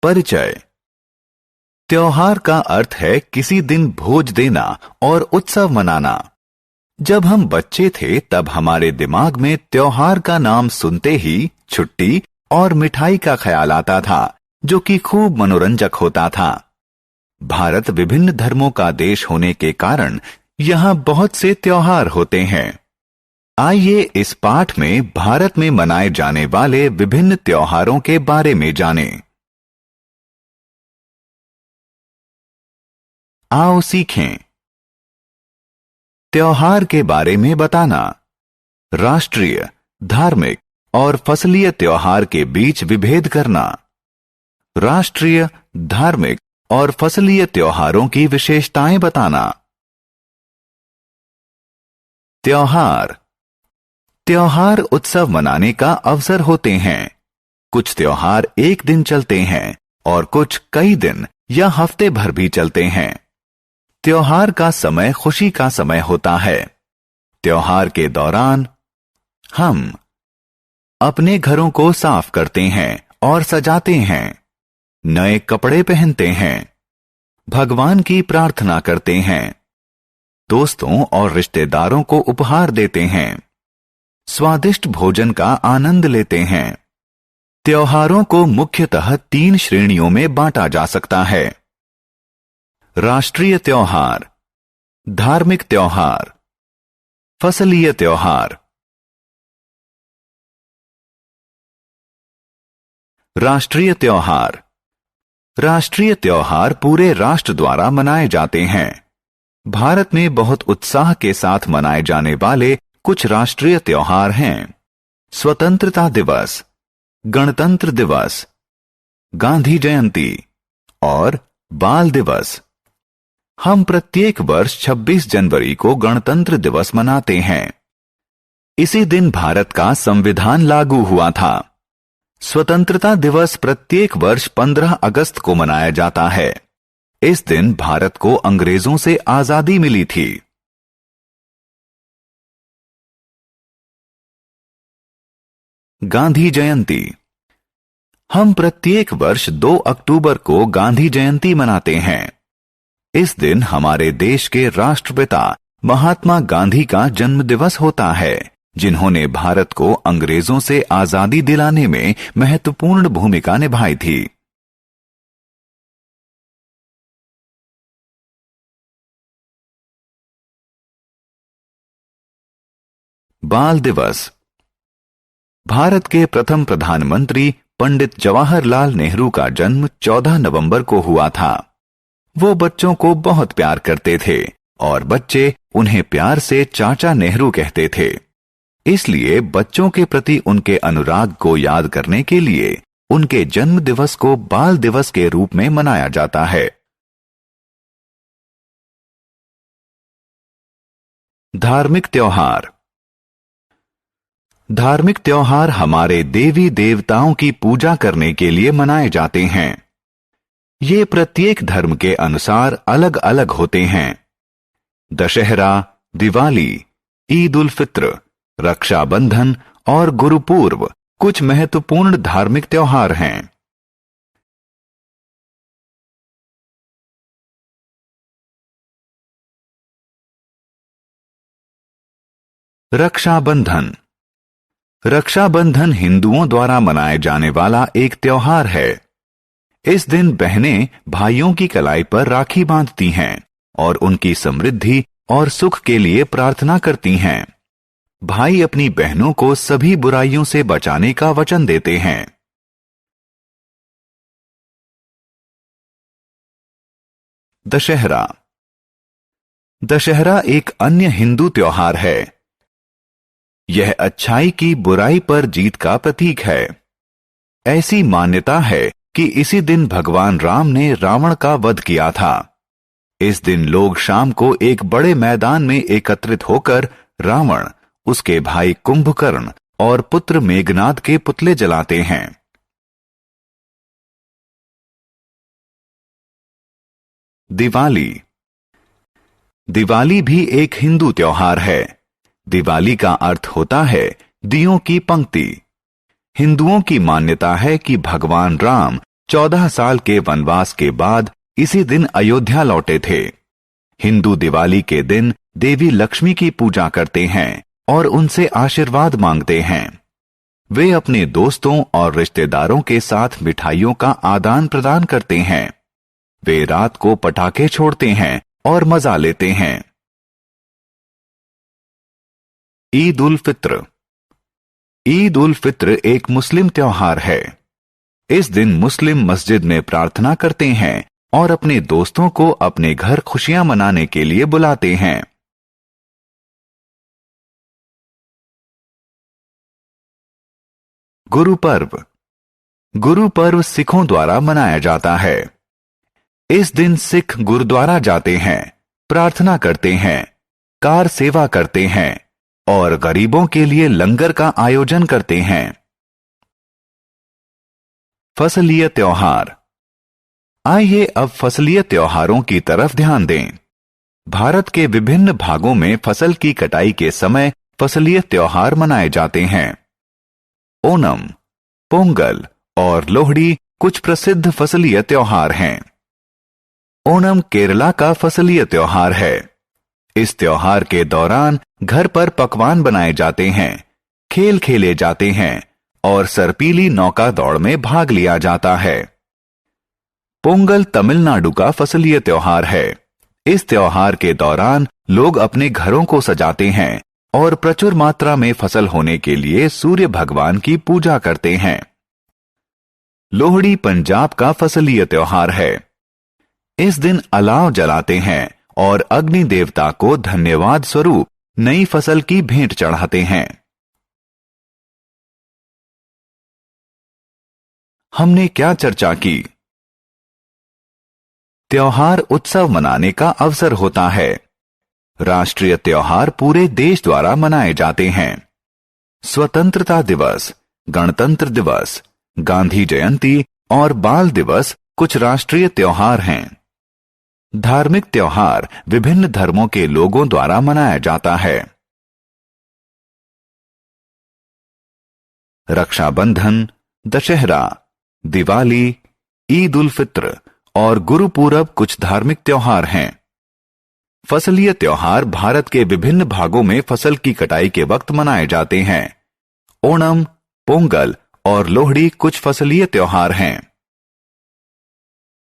परिचय। त्योहार का अर्थ है किसी दिन भोज देना और उत्सव मनाना। जब हम बच्चे थे तब हमारे दिमाग में त्योहार का नाम सुनते ही छुट्टी और मिठाई का ख्याल आता था, जो कि खूब मनोरंजक होता था। भारत विभिन्न धर्मों का देश होने के कारण यहाँ बहुत से त्योहार होते हैं। आइए इस पाठ में भारत में मनाए जाने वाले विभिन्न त्योहारों के बारे में जानें। आओ सीखें। त्योहार के बारे में बताना। राष्ट्रीय, धार्मिक और फसलीय त्योहार के बीच विभेद करना। राष्ट्रीय, धार्मिक और फसलीय त्योहारों की विशेषताएं बताना। त्योहार। त्योहार उत्सव मनाने का अवसर होते हैं। कुछ त्योहार एक दिन चलते हैं और कुछ कई दिन या हफ्ते भर भी चलते हैं। त्योहार का समय खुशी का समय होता है। त्योहार के दौरान हम अपने घरों को साफ करते हैं और सजाते हैं, नए कपड़े पहनते हैं, भगवान की प्रार्थना करते हैं, दोस्तों और रिश्तेदारों को उपहार देते हैं, स्वादिष्ट भोजन का आनंद लेते हैं। त्योहारों को मुख्यतः 3 श्रेणियों में बांटा जा सकता है। राष्ट्रीय त्योहार, धार्मिक त्योहार, फसलीय त्योहार। राष्ट्रीय त्योहार। राष्ट्रीय त्योहार पूरे राष्ट्र द्वारा मनाए जाते हैं। भारत में बहुत उत्साह के साथ मनाए जाने वाले कुछ राष्ट्रीय त्योहार हैं। स्वतंत्रता दिवस, गणतंत्र दिवस, गांधी जयंती और बाल दिवस। हम प्रत्येक वर्ष 26 जनवरी को गणतंत्र दिवस मनाते हैं। इसी दिन भारत का संविधान लागू हुआ था। स्वतंत्रता दिवस प्रत्येक वर्ष 15 अगस्त को मनाया जाता है। इस दिन भारत को अंग्रेजों से आजादी मिली थी। गांधी जयंती। हम प्रत्येक वर्ष 2 अक्टूबर को गांधी जयंती मनाते हैं। इस दिन हमारे देश के राष्ट्रपिता महात्मा गांधी का जन्म दिवस होता है, जिन्होंने भारत को अंग्रेजों से आजादी दिलाने में महत्वपूर्ण भूमिका निभाई थी। बाल दिवस। भारत के प्रथम प्रधानमंत्री पंडित जवाहरलाल नेहरू का जन्म 14 नवंबर को हुआ था। वो बच्चों को बहुत प्यार करते थे और बच्चे उन्हें प्यार से चाचा नेहरू कहते थे। इसलिए बच्चों के प्रति उनके अनुराग को याद करने के लिए उनके जन्म दिवस को बाल दिवस के रूप में मनाया जाता है। धार्मिक त्योहार। धार्मिक त्योहार हमारे देवी देवताओं की पूजा करने के लिए मनाए जाते हैं। ये प्रत्येक धर्म के अनुसार अलग अलग होते हैं। दशहरा, दिवाली, ईद उल फित्र, रक्षाबंधन और गुरुपूर्व कुछ महत्वपूर्ण धार्मिक त्योहार हैं। रक्षाबंधन। रक्षाबंधन हिंदुओं द्वारा मनाए जाने वाला एक त्योहार है। इस दिन बहनें भाइयों की कलाई पर राखी बांधती हैं और उनकी समृद्धि और सुख के लिए प्रार्थना करती हैं। भाई अपनी बहनों को सभी बुराइयों से बचाने का वचन देते हैं। दशहरा। दशहरा एक अन्य हिंदू त्योहार है। यह अच्छाई की बुराई पर जीत का प्रतीक है। ऐसी मान्यता है कि इसी दिन भगवान राम ने रावण का वध किया था। इस दिन लोग शाम को एक बड़े मैदान में एकत्रित होकर रावण, उसके भाई कुंभकर्ण और पुत्र मेघनाद के पुतले जलाते हैं। दिवाली। दिवाली भी एक हिंदू त्योहार है। दिवाली का अर्थ होता है दियों की पंक्ति। हिंदुओं की मान्यता है कि भगवान राम 14 साल के वनवास के बाद इसी दिन अयोध्या लौटे थे। हिंदू दिवाली के दिन देवी लक्ष्मी की पूजा करते हैं और उनसे आशीर्वाद मांगते हैं। वे अपने दोस्तों और रिश्तेदारों के साथ मिठाइयों का आदान प्रदान करते हैं। वे रात को पटाखे छोड़ते हैं और मजा लेते हैं। ईद उल फित्र। ईद उल फित्र एक मुस्लिम त्योहार है। इस दिन मुस्लिम मस्जिद में प्रार्थना करते हैं और अपने दोस्तों को अपने घर खुशियां मनाने के लिए बुलाते हैं। गुरु पर्व। गुरु पर्व सिखों द्वारा मनाया जाता है। इस दिन सिख गुरुद्वारा जाते हैं, प्रार्थना करते हैं, कार सेवा करते हैं और गरीबों के लिए लंगर का आयोजन करते हैं। फसलीय त्योहार। आइए अब फसलीय त्योहारों की तरफ ध्यान दें। भारत के विभिन्न भागों में फसल की कटाई के समय फसलीय त्योहार मनाए जाते हैं। ओणम, पोंगल और लोहड़ी कुछ प्रसिद्ध फसलीय त्योहार हैं। ओणम केरला का फसलीय त्योहार है। इस त्योहार के दौरान घर पर पकवान बनाए जाते हैं, खेल खेले जाते हैं और सरपीली नौका दौड़ में भाग लिया जाता है। पोंगल तमिलनाडु का फसलीय त्योहार है। इस त्योहार के दौरान लोग अपने घरों को सजाते हैं और प्रचुर मात्रा में फसल होने के लिए सूर्य भगवान की पूजा करते हैं। लोहड़ी पंजाब का फसलीय त्योहार है। इस दिन अलाव जलाते हैं और अग्नि देवता को धन्यवाद स्वरूप नई फसल की भेंट चढ़ाते हैं। हमने क्या चर्चा की? त्योहार उत्सव मनाने का अवसर होता है। राष्ट्रीय त्योहार पूरे देश द्वारा मनाए जाते हैं। स्वतंत्रता दिवस, गणतंत्र दिवस, गांधी जयंती और बाल दिवस कुछ राष्ट्रीय त्योहार हैं। धार्मिक त्योहार विभिन्न धर्मों के लोगों द्वारा मनाया जाता है। रक्षाबंधन, दशहरा, दिवाली, ईद उल फित्र और गुरुपूरब कुछ धार्मिक त्योहार हैं। फसलीय त्योहार भारत के विभिन्न भागों में फसल की कटाई के वक्त मनाए जाते हैं। ओणम, पोंगल और लोहड़ी कुछ फसलीय त्योहार हैं।